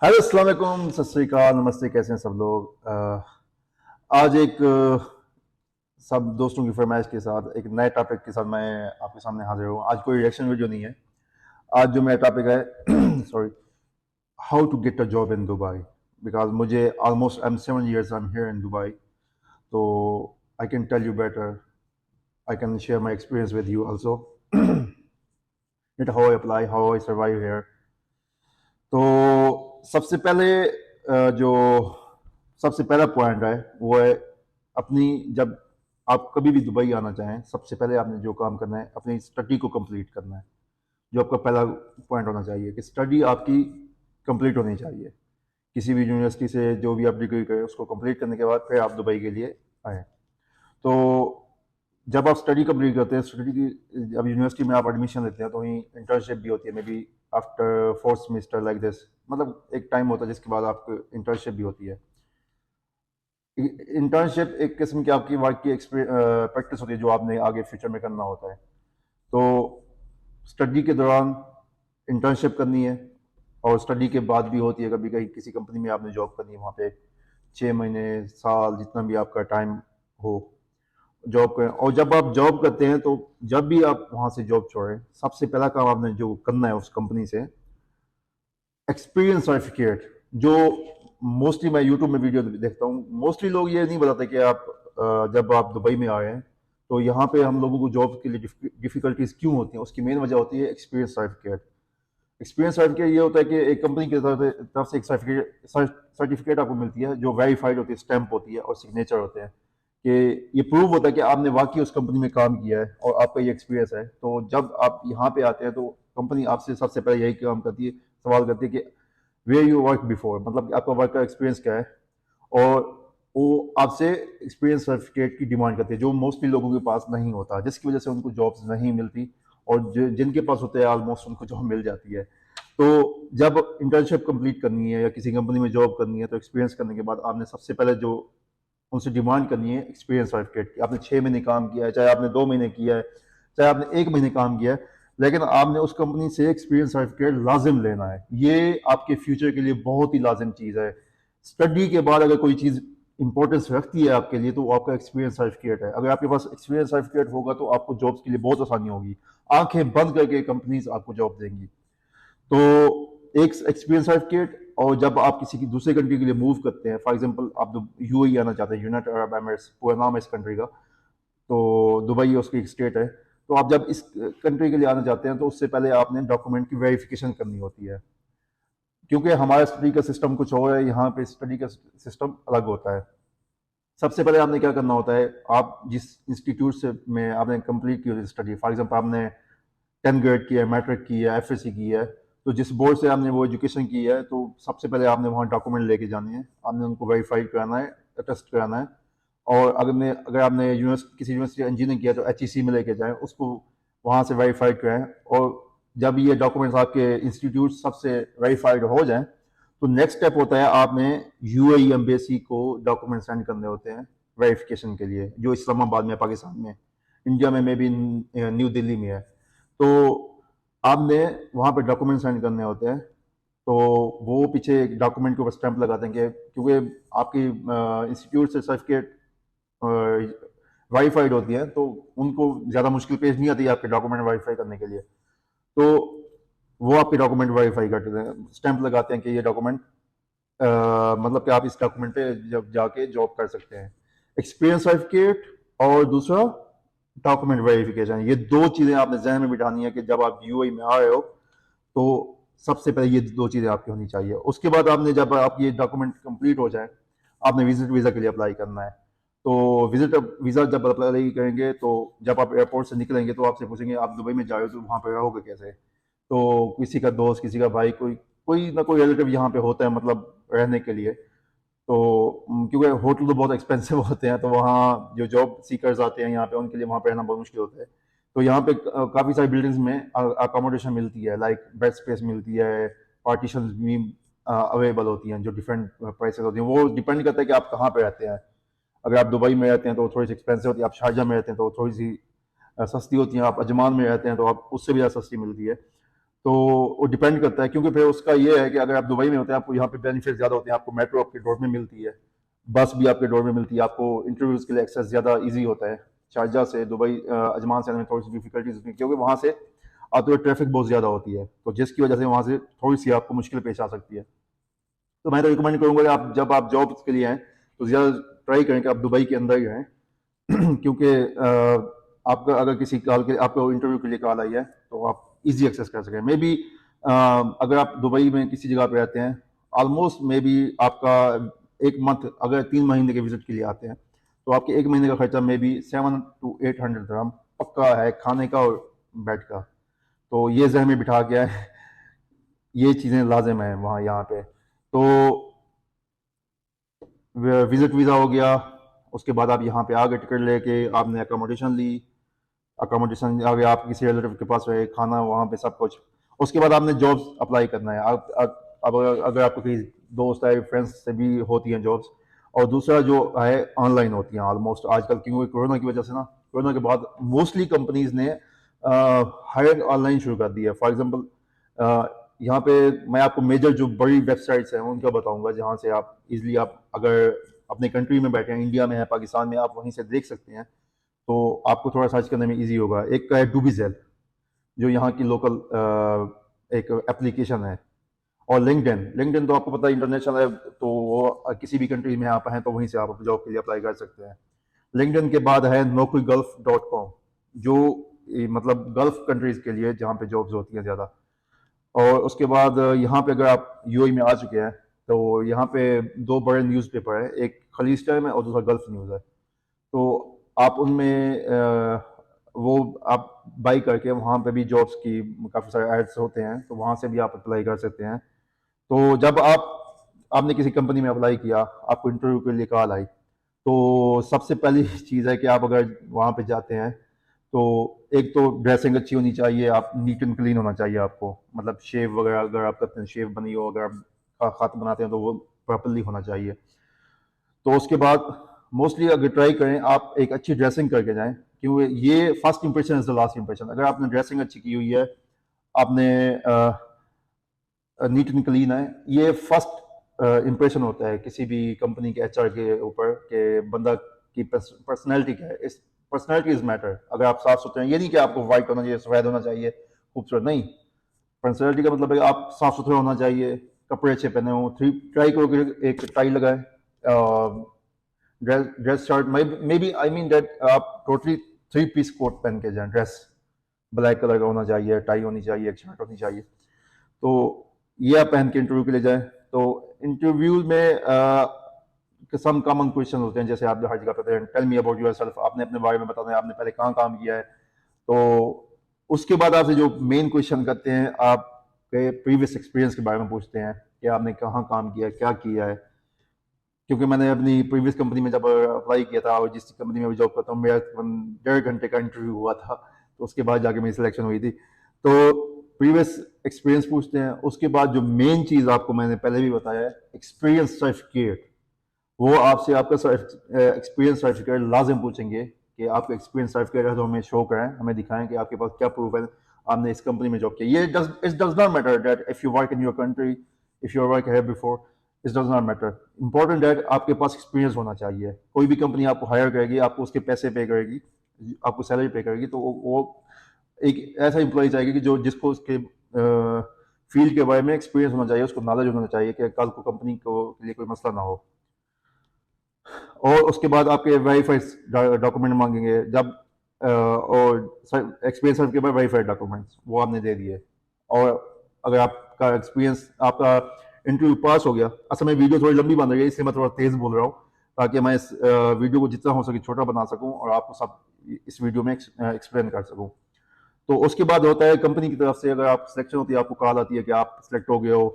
Hello अस्सलाम वालेकुम, सत श्री अकाल, नमस्ते। कैसे हैं सब लोग? आज एक सब दोस्तों की फरमाइश के साथ एक नए टॉपिक के साथ मैं आपके सामने हाजिर हूँ। आज कोई रिएक्शन वीडियो नहीं है। आज जो मेरा टॉपिक है sorry, how to get a job in Dubai. Because मुझे almost I am 7 years I am here in Dubai, तो I can tell you better, I can share my experience with you also that how I apply, how I survive here. तो जो सबसे पहला point है वो है अपनी, जब आप कभी भी दुबई आना चाहें, सबसे पहले आपने जो काम करना है अपनी स्टडी को कंप्लीट करना है। जो आपका पहला पॉइंट होना चाहिए कि स्टडी आपकी कंप्लीट होनी चाहिए। किसी भी यूनिवर्सिटी से जो भी आप डिग्री करें उसको कंप्लीट करने के बाद फिर आप दुबई के लिए आए। तो जब आप स्टडी कंप्लीट करते हैं, स्टडी की जब यूनिवर्सिटी में आप एडमिशन लेते हैं तो वहीं इंटर्नशिप भी होती है, may be after fourth semester like this. मतलब एक टाइम होता है जिसके बाद आपको इंटर्नशिप भी होती है। इंटर्नशिप एक किस्म की आपकी वर्क की प्रैक्टिस होती है जो आपने आगे फ्यूचर में करना होता है। तो स्टडी के दौरान इंटर्नशिप करनी है, और स्टडी के बाद भी होती है। कभी कहीं किसी कंपनी में आपने जॉब करनी है, वहाँ पे 6 महीने, साल, जितना भी आपका टाइम हो जॉब करें। और जब आप जॉब करते हैं तो जब भी आप वहाँ से जॉब छोड़ें, सबसे पहला काम आपने जो करना है उस कंपनी से एक्सपीरियंस सर्टिफिकेट। जो मोस्टली मैं यूट्यूब में वीडियो देखता हूँ, मोस्टली लोग ये नहीं बताते कि आप जब आप दुबई में आए हैं तो यहाँ पे हम लोगों को जॉब के लिए डिफिकल्टीज क्यों होती हैं। उसकी मेन वजह होती है एक्सपीरियंस सर्टिफिकेट। एक्सपीरियंस सर्टिफिकेट ये होता है कि एक कंपनी की तरफ से एक सर्टिफिकेट आपको मिलती है जो वेरीफाइड होती है, स्टैंप होती है और सिग्नेचर होते हैं, कि ये प्रूव होता है कि आपने वाकई उस कंपनी में काम किया है और आपका ये एक्सपीरियंस है। तो जब आप यहाँ पे आते हैं तो कंपनी आपसे सबसे पहले यही काम करती है, सवाल करती है कि वेयर यू वर्क बिफोर, मतलब आपका वर्क का एक्सपीरियंस क्या है। और वो आपसे एक्सपीरियंस सर्टिफिकेट की डिमांड करती है जो मोस्टली लोगों के पास नहीं होता, जिसकी वजह से उनको जॉब्स नहीं मिलती। और जिनके पास होते हैं ऑलमोस्ट उनको जॉब मिल जाती है। तो जब इंटर्नशिप कंप्लीट करनी है या किसी कंपनी में जॉब करनी है तो एक्सपीरियंस करने के बाद आपने सबसे पहले जो उनसे डिमांड करनी है एक्सपीरियंस सर्टिफिकेट की। आपने 6 महीने काम किया है, चाहे आपने 2 महीने किया है, चाहे आपने 1 महीने काम किया है, लेकिन आपने उस कंपनी से एक्सपीरियंस सर्टिफिकेट लाजिम लेना है। ये आपके फ्यूचर के लिए बहुत ही लाजिम चीज़ है। स्टडी के बाद अगर कोई चीज़ इंपॉर्टेंस रखती है आपके लिए तो वो आपका एक्सपीरियंस सर्टिफिकेट है। अगर आपके पास एक्सपीरियंस सर्टिफिकेट होगा तो आपको जॉब्स के लिए बहुत आसानी होगी। आंखें बंद करके कंपनीज आपको जॉब देंगी। तो एक एक्सपीरियंस सर्टिफिकेट, और जब आप किसी की दूसरे कंट्री के लिए मूव करते हैं, फॉर एग्जांपल आप यूएई आना चाहते हैं, यूनाइटेड अरब एमिरेट्स पूरा नाम है इस कंट्री का, तो दुबई उसकी एक स्टेट है। तो आप जब इस कंट्री के लिए आना चाहते हैं तो उससे पहले आपने डॉक्यूमेंट की वेरिफिकेशन करनी होती है, क्योंकि हमारा स्टडी का सिस्टम कुछ और है, यहाँ पे स्टडी का सिस्टम अलग होता है। सबसे पहले आपने क्या करना होता है, आप जिस इंस्टीट्यूट से में आपने कंप्लीट की होती स्टडी, फॉर एग्जांपल आपने 10th ग्रेड की है, मैट्रिक की है, एफएससी की है, तो जिस बोर्ड से आपने वो एजुकेशन की है तो सबसे पहले आपने वहाँ डॉक्यूमेंट लेके जाने हैं, आपने उनको वेरीफाई कराना है, अटेस्ट कराना है। और अगर आपने किसी यूनिवर्सिटी इंजीनियरिंग किया तो एचईसी में लेके जाएं उसको, वहाँ से वेरीफाइड कराएं। और जब ये डॉक्यूमेंट्स आपके इंस्टीट्यूट सबसे वेरीफाइड हो जाएं तो नेक्स्ट स्टेप होता है आपने यूएई एम्बेसी को डॉक्यूमेंट सेंड करने होते हैं वेरिफिकेशन के लिए, जो इस्लामाबाद में, पाकिस्तान में, इंडिया में मे बी न्यू दिल्ली में है। तो आपने वहाँ पे डॉक्यूमेंट साइन करने होते हैं। तो वो पीछे एक डॉक्यूमेंट के ऊपर स्टैंप लगाते हैं कि क्योंकि आपकी इंस्टीट्यूट से सर्टिफिकेट वाईफाइड होती है तो उनको ज़्यादा मुश्किल पेश नहीं आती है आपके डॉक्यूमेंट वाईफाई करने के लिए। तो वो आपके डॉक्यूमेंट वाईफाई करते हैं, स्टैंप लगाते हैं कि ये डॉक्यूमेंट मतलब कि आप इस डॉक्यूमेंट पे जब जाके जॉब कर सकते हैं। एक्सपीरियंस सर्टिफिकेट और दूसरा डॉक्यूमेंट वेरिफिकेशन, ये दो चीज़ें आपने जहन में बिठानी है कि जब आप यूएई में आ रहे हो तो सबसे पहले ये दो चीज़ें आपकी होनी चाहिए। उसके बाद आपने, जब आप ये डॉक्यूमेंट कंप्लीट हो जाए, आपने विजिट वीज़ा के लिए अप्लाई करना है। तो विजिट वीज़ा जब अप्लाई करेंगे तो जब आप एयरपोर्ट से निकलेंगे तो आपसे पूछेंगे आप दुबई में जा रहे हो तो वहाँ पर रहोगे कैसे। तो किसी का दोस्त, किसी का भाई, कोई कोई ना कोई रिलेटिव यहाँ पे होता है, मतलब रहने के लिए। तो क्योंकि होटल तो बहुत एक्सपेंसिव होते हैं तो वहाँ जो जॉब सीकर्स आते हैं यहाँ पे उनके लिए वहाँ पे रहना बहुत मुश्किल होता है। तो यहाँ पे काफ़ी सारी बिल्डिंग्स में अकोमोडेशन मिलती है, लाइक बेड स्पेस मिलती है, पार्टीशन भी अवेलेबल होती हैं जो डिफरेंट प्राइसेस होती हैं। वो डिपेंड करता है कि आप कहाँ पे रहते हैं। अगर आप दुबई में रहते हैं तो थोड़ी सी एक्सपेंसिव होती है, आप शारजा में रहते हैं तो थोड़ी सी सस्ती होती हैं, आप अजमान में रहते हैं तो आप उससे भी ज़्यादा सस्ती मिलती है। तो वो डिपेंड करता है, क्योंकि फिर उसका ये है कि अगर आप दुबई में होते हैं आपको यहाँ पे बेनिफिट ज़्यादा होते हैं, आपको मेट्रो आपके डोर में मिलती है, बस भी आपके डोर में मिलती है, आपको इंटरव्यूज़ के लिए एक्सेस ज़्यादा ईजी होता है। शारजा से दुबई अजमान से आने में थोड़ी सी डिफिकल्टीज होती है, क्योंकि वहाँ से आते हुए ट्रैफिक बहुत ज़्यादा होती है, तो जिसकी वजह से वहाँ से थोड़ी सी आपको मुश्किल पेश आ सकती है। तो मैं तो रिकमेंड करूँगा कि आप जब आप जॉब के लिए आएँ तो ज़्यादा ट्राई करें कि आप दुबई के अंदर ही रहें। क्योंकि आपका अगर किसी कॉल के आपको इंटरव्यू के लिए कॉल आई है तो आप इजी एक्सेस कर सकें। मे बी अगर आप दुबई में किसी जगह पे रहते हैं, ऑलमोस्ट मे बी आपका एक मंथ, अगर 3 महीने के विजिट के लिए आते हैं तो आपके एक महीने का खर्चा मे बी 700 to 800 पक्का है, खाने का और बेड का। तो ये जहन में बिठा के है, ये चीज़ें लाजिम है वहाँ यहाँ पे। तो विजिट वीज़ा हो गया, उसके बाद आप यहाँ पे आ गए, टिकट लेके आपने अकोमोडेशन ली, अकोमोडेशन आगे आप किसी रिलेटिव के पास रहे, खाना वहाँ पे सब कुछ। उसके बाद आपने जॉब्स अप्लाई करना है। अब अगर आपको कहीं दोस्त है, फ्रेंड्स से भी होती हैं जॉब्स, और दूसरा जो है ऑनलाइन होती हैं ऑलमोस्ट आजकल, क्योंकि कोरोना की वजह से ना, कोरोना के बाद मोस्टली कंपनीज ने हायरिंग ऑनलाइन शुरू कर दी है। फॉर एग्जांपल यहाँ पे मैं आपको मेजर जो बड़ी वेबसाइट्स हैं उनका बताऊंगा, जहाँ से आप इजीली, आप अगर अपने कंट्री में बैठे हैं, इंडिया में है, पाकिस्तान में, आप वहीं से देख सकते हैं, तो आपको थोड़ा सर्च करने में इजी होगा। एक का है डूबीजेल, जो यहाँ की लोकल एक एप्लीकेशन है, और लिंक्डइन। लिंक्डइन तो आपको पता है इंटरनेशनल है, तो वो किसी भी कंट्री में आप हैं तो वहीं से आप जॉब के लिए अप्लाई कर सकते हैं। लिंक्डइन के बाद है naukri-gulf.com, जो मतलब गल्फ कंट्रीज के लिए जहाँ पे जॉब्स होती हैं ज़्यादा। और उसके बाद यहाँ पे अगर आप यूएई में आ चुके हैं तो यहाँ पे दो बड़े न्यूज़पेपर हैं, एक खलीज टाइम है और दूसरा गल्फ न्यूज़ है। तो आप उनमें वो आप बाई करके वहाँ पे भी जॉब्स की काफ़ी सारे एड्स होते हैं, तो वहाँ से भी आप अप्लाई कर सकते हैं। तो जब आपने किसी कंपनी में अप्लाई किया, आपको इंटरव्यू के लिए कॉल आई, तो सबसे पहली चीज़ है कि आप अगर वहाँ पे जाते हैं तो एक तो ड्रेसिंग अच्छी होनी चाहिए, आप नीट एंड क्लीन होना चाहिए आपको, मतलब शेव वगैरह अगर आप करते हैं, शेव बनी हो, अगर आप खाते बनाते हैं तो वो प्रॉपरली होना चाहिए। तो उसके बाद मोस्टली अगर ट्राई करें आप एक अच्छी ड्रेसिंग करके जाएं, क्योंकि ये first impression is the last impression. अगर आपने ड्रेसिंग अच्छी की हुई है, आपने नीट एंड क्लीन है, ये फर्स्ट इंप्रेशन होता है किसी भी कंपनी के एचआर के ऊपर, के बंदा की पर्सनैलिटी क्या है। इस पर्सनैलिटी इज मैटर। अगर आप साफ सुथरे हैं, ये नहीं कि आपको वाइट होना चाहिए, सफेद होना चाहिए, खूबसूरत नहीं। पर्सनैलिटी का मतलब है आप साफ सुथरे होना चाहिए, कपड़े अच्छे पहने हो, ट्राई करो कि एक टाई लगाए, dress shirt, maybe I mean that आप टोटली 3 पीस कोट पहन के जाएं, ड्रेस ब्लैक कलर का होना चाहिए, टाई होनी चाहिए, एक शर्ट होनी चाहिए। तो ये आप पहन के इंटरव्यू के लिए जाएं। तो इंटरव्यू में सम कॉमन क्वेश्चन होते हैं, जैसे आप हर जगह पे टेल मी अबाउट योरसेल्फ, आपने अपने बारे में बताना है, आपने पहले कहाँ काम किया है। तो उसके बाद आपसे जो मेन क्वेश्चन करते हैं, आपके प्रीवियस एक्सपीरियंस के बारे में पूछते हैं कि आपने कहाँ काम किया, क्या किया है। क्योंकि मैंने अपनी प्रीवियस कंपनी में जब अप्लाई किया था, और जिस कंपनी में जॉब करता हूँ, मेरा 1.5 घंटे का इंटरव्यू हुआ था, तो उसके बाद जाके मेरी सिलेक्शन हुई थी। तो प्रीवियस एक्सपीरियंस पूछते हैं। उसके बाद जो मेन चीज़ आपको मैंने पहले भी बताया है, एक्सपीरियंस सर्टिफिकेट, वो आपसे आपका एक्सपीरियंस सर्टिफिकेट लाजिम पूछेंगे कि आपका एक्सपीरियंस सर्टिफिकेट है तो हमें शो कराएं, हमें दिखाएं कि आपके पास क्या प्रूफ है आपने इस कंपनी में जॉब किया। It does not matter that if you work in your country, if you work here before, it does not matter. Important है आपके पास एक्सपीरियंस होना चाहिए। कोई भी कंपनी आपको हायर करेगी, आपको उसके पैसे पे करेगी, आपको सैलरी पे करेगी, तो वो एक ऐसा एम्प्लॉय चाहिए कि जो जिसको उसके फील्ड के बारे में एक्सपीरियंस होना चाहिए, उसको नॉलेज होना चाहिए कि कल को कंपनी को के लिए कोई मसला ना हो। और उसके बाद आपके वेरीफाइड डॉक्यूमेंट मांगेंगे, जब और एक्सपीरियंस सर्टिफिकेट बाद वेरीफाइड डॉक्यूमेंट्स वो आपने दे दिए। और अगर आपका एक्सपीरियंस, आपका इंटरव्यू पास हो गया। असल में वीडियो थोड़ी लंबी बन रही है, इसलिए मैं थोड़ा तेज़ बोल रहा हूँ, ताकि मैं इस वीडियो को जितना हो सके छोटा बना सकूँ और आपको सब इस वीडियो में एक्सप्लेन कर सकूँ। तो उसके बाद होता है कंपनी की तरफ से, अगर आप सिलेक्शन होती है, आपको कॉल आती है कि आप सिलेक्ट हो गए हो,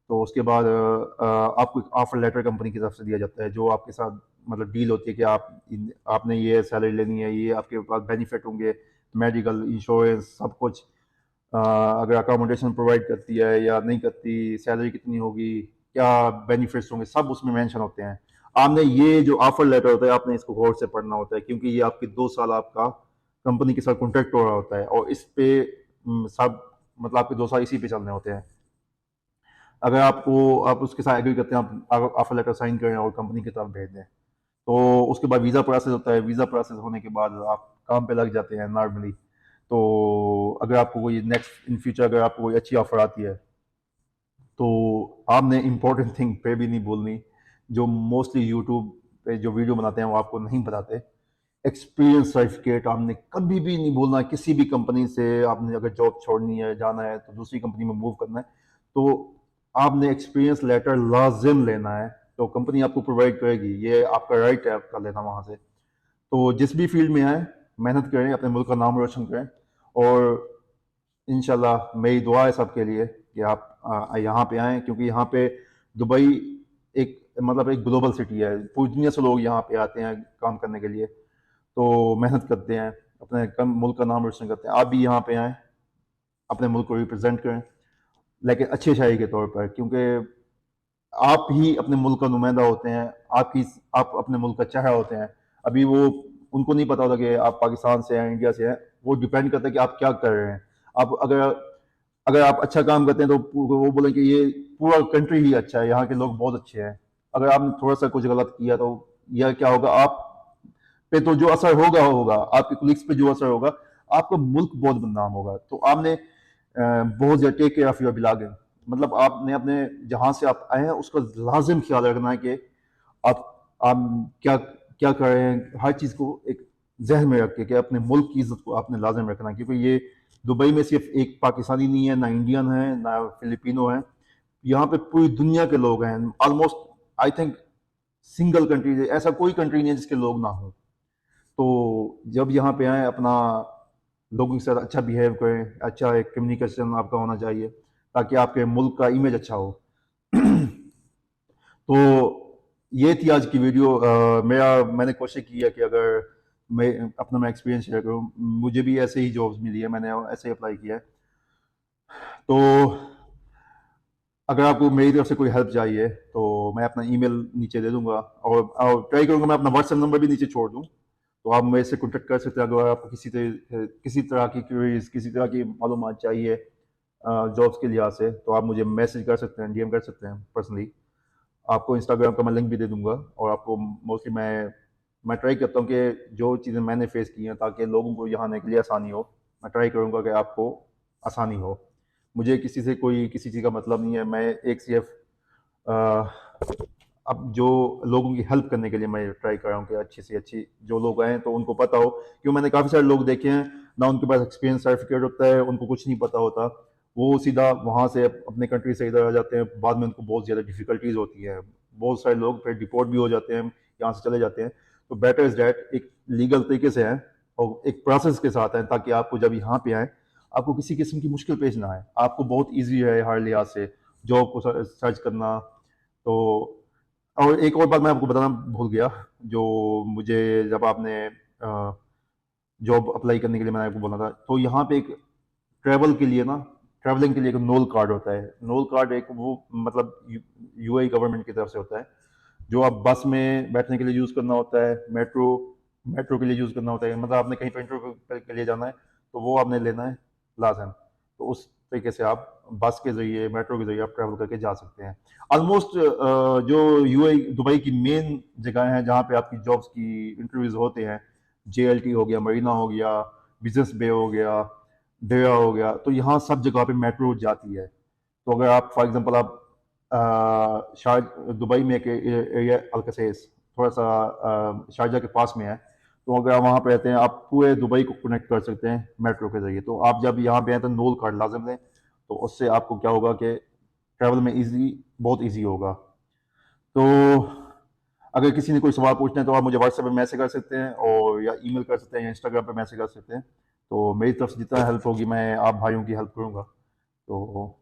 तो उसके बाद आपको एक ऑफर लेटर कंपनी की तरफ से दिया जाता है, जो आपके साथ मतलब डील होती है कि आपने ये सैलरी लेनी है, ये आपके पास बेनिफिट होंगे, मेडिकल इंश्योरेंस सब कुछ, अगर अकोमोडेशन प्रोवाइड करती है या नहीं करती, सैलरी कितनी होगी, क्या बेनिफिट्स होंगे, सब उसमें मेंशन होते हैं। आपने ये जो ऑफर लेटर होता है, आपने इसको गौर से पढ़ना होता है, क्योंकि ये आपके 2 साल आपका कंपनी के साथ कॉन्ट्रैक्ट हो रहा होता है, और इस पे सब मतलब आपके 2 साल इसी पे चलने होते हैं। अगर आप उसके साथ एग्री करते हैं, आप ऑफर लेटर साइन करें और कंपनी की तरफ भेज दें, तो उसके बाद वीज़ा प्रोसेस होता है। वीज़ा प्रोसेस होने के बाद आप काम पे लग जाते हैं नॉर्मली। तो अगर आपको कोई नेक्स्ट इन फ्यूचर अगर आपको कोई अच्छी ऑफर आती है, तो आपने इम्पोर्टेंट थिंग पे भी नहीं बोलनी, जो मोस्टली यूट्यूब पे जो वीडियो बनाते हैं वो आपको नहीं बताते। एक्सपीरियंस सर्टिफिकेट आपने कभी भी नहीं बोलना। किसी भी कंपनी से आपने अगर जॉब छोड़नी है, जाना है, तो दूसरी कंपनी में मूव करना है, तो आपने एक्सपीरियंस लेटर लाजिम लेना है। तो कंपनी आपको प्रोवाइड करेगी, ये आपका राइट है आपका लेना वहाँ से। तो जिस भी फील्ड में आए, मेहनत करें, अपने मुल्क का नाम रोशन करें, और इंशाल्लाह मेरी दुआ है सबके लिए कि आप यहाँ पे आएँ, क्योंकि यहाँ पे दुबई एक मतलब एक ग्लोबल सिटी है। पूरी दुनिया से लोग यहाँ पे आते हैं काम करने के लिए, तो मेहनत करते हैं, अपने मुल्क का नाम रोशन करते हैं। आप भी यहाँ पे आएँ, अपने मुल्क को रिप्रेजेंट करें, लेकिन अच्छे शायरी के तौर पर, क्योंकि आप ही अपने मुल्क का नुमाइंदा होते हैं, आप अपने मुल्क का चेहरा होते हैं। अभी वो उनको नहीं पता होता कि आप पाकिस्तान से हैं, इंडिया से हैं। वो डिपेंड करता है कि आप क्या कर रहे हैं। आप अगर अगर आप अच्छा काम करते हैं, तो वो बोलें कि ये पूरा कंट्री ही अच्छा है, यहाँ के लोग बहुत अच्छे हैं। अगर आपने थोड़ा सा कुछ गलत किया, तो यह क्या होगा, आप पे तो जो असर होगा होगा, आपके कुलीग्स पे जो असर होगा, आपका मुल्क बहुत बदनाम होगा। तो आपने बहुत ज्यादा take care of your belonging, मतलब आपने अपने जहां से आप आए हैं उसका लाजिम ख्याल रखना है कि आप आप क्या क्या कर रहे हैं। हर चीज को एक जहन में रख के कि अपने मुल्क की इज्जत को आपने लाजिम रखना है, क्योंकि ये दुबई में सिर्फ एक पाकिस्तानी नहीं है, ना इंडियन है, ना फिलिपिनो है। यहाँ पे पूरी दुनिया के लोग हैं। Almost I think single country, ऐसा कोई कंट्री नहीं है जिसके लोग ना हो। तो जब यहाँ पे आए, अपना लोगों के साथ अच्छा बिहेव करें, अच्छा एक कम्युनिकेशन आपका होना चाहिए, ताकि आपके मुल्क का इमेज अच्छा हो। तो ये थी आज की वीडियो। मैंने कोशिश की है कि अगर मैं एक्सपीरियंस शेयर करूँ, मुझे भी ऐसे ही जॉब्स मिली है, मैंने ऐसे ही अप्लाई किया है। तो अगर आपको मेरी तरफ से कोई हेल्प चाहिए, तो मैं अपना ईमेल नीचे दे दूंगा, और ट्राई करूंगा मैं अपना व्हाट्सएप नंबर भी नीचे छोड़ दूं, तो आप मेरे से कॉन्टेक्ट कर सकते हैं। अगर आपको किसी तरह की क्वेरीज, किसी तरह की मालूमात चाहिए जॉब्स के लिहाज से, तो आप मुझे मैसेज कर सकते हैं, डीएम कर सकते हैं पर्सनली। आपको इंस्टाग्राम का मैं लिंक भी दे दूंगा। और आपको मोस्टली मैं ट्राई करता हूँ कि जो चीज़ें मैंने फेस की हैं, ताकि लोगों को यहाँ आने के लिए आसानी हो, मैं ट्राई करूँगा कि आपको आसानी हो। मुझे किसी से कोई किसी चीज़ का मतलब नहीं है। मैं एक सिर्फ अब जो लोगों की हेल्प करने के लिए मैं ट्राई कर रहा हूँ कि अच्छी से अच्छी जो लोग आए तो उनको पता हो। क्यों, मैंने काफ़ी सारे लोग देखे हैं ना, उनके पास एक्सपीरियंस सर्टिफिकेट होता है, उनको कुछ नहीं पता होता, वो सीधा वहाँ से अपने कंट्री से इधर आ जाते हैं, बाद में उनको बहुत ज़्यादा डिफिकल्टीज होती है। बहुत सारे लोग फिर डिपोर्ट भी हो जाते हैं, यहाँ से चले जाते हैं। तो बेटर इज़ डैट एक लीगल तरीके से आए और एक प्रोसेस के साथ आए, ताकि आपको जब यहाँ पे आए, आपको किसी किस्म की मुश्किल पेश ना आए। आपको बहुत ईजी है हर लिहाज से जॉब को सर्च करना। तो और एक और बात मैं आपको बताना भूल गया, जो मुझे जब आपने जॉब अप्लाई करने के लिए मैंने आपको बोला था, तो यहाँ पे एक ट्रैवल के लिए ना, ट्रैवलिंग के लिए एक नोल कार्ड होता है। नोल कार्ड एक वो मतलब यूएई गवर्नमेंट की तरफ से होता है, जो आप बस में बैठने के लिए यूज़ करना होता है, मेट्रो मेट्रो के लिए यूज़ करना होता है। मतलब आपने कहीं पर इंटरव्यू के लिए जाना है, तो वो आपने लेना है लाजम। तो उस तरीके से आप बस के ज़रिए, मेट्रो के ज़रिए आप ट्रैवल करके जा सकते हैं। ऑलमोस्ट जो यूएई दुबई की मेन जगह हैं जहाँ पे आपकी जॉब्स की इंटरव्यूज़ होते हैं, जेएलटी हो गया, मरीना हो गया, बिजनेस बे हो गया, दरिया हो गया, तो यहाँ सब जगह पे मेट्रो जाती है। तो अगर आप फॉर एग्जांपल आप शायद दुबई में एक एरिया अलकसेस, थोड़ा सा शारजा के पास में है, तो अगर आप वहाँ पे रहते हैं, आप पूरे दुबई को कनेक्ट कर सकते हैं मेट्रो के ज़रिए। तो आप जब यहाँ पे आए तो नोल कार्ड लाजिम लें, तो उससे आपको क्या होगा कि ट्रैवल में बहुत ईजी होगा। तो अगर किसी ने कोई सवाल पूछना है, तो आप मुझे व्हाट्सएप पे मैसेज कर सकते हैं, और या ईमेल कर सकते हैं, या इंस्टाग्राम पे मैसेज कर सकते हैं। तो मेरी तरफ से जितना हेल्प होगी, मैं आप भाइयों की हेल्प करूँगा। तो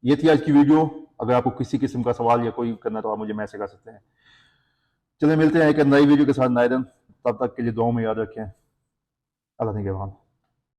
ये थी आज की वीडियो। अगर आपको किसी किस्म का सवाल या कोई करना है, तो आप मुझे मैसेज कर सकते हैं। चलिए मिलते हैं एक नई वीडियो के साथ नए दिन। तब तक के लिए दुआ में याद रखें। अल्लाह निगहबान।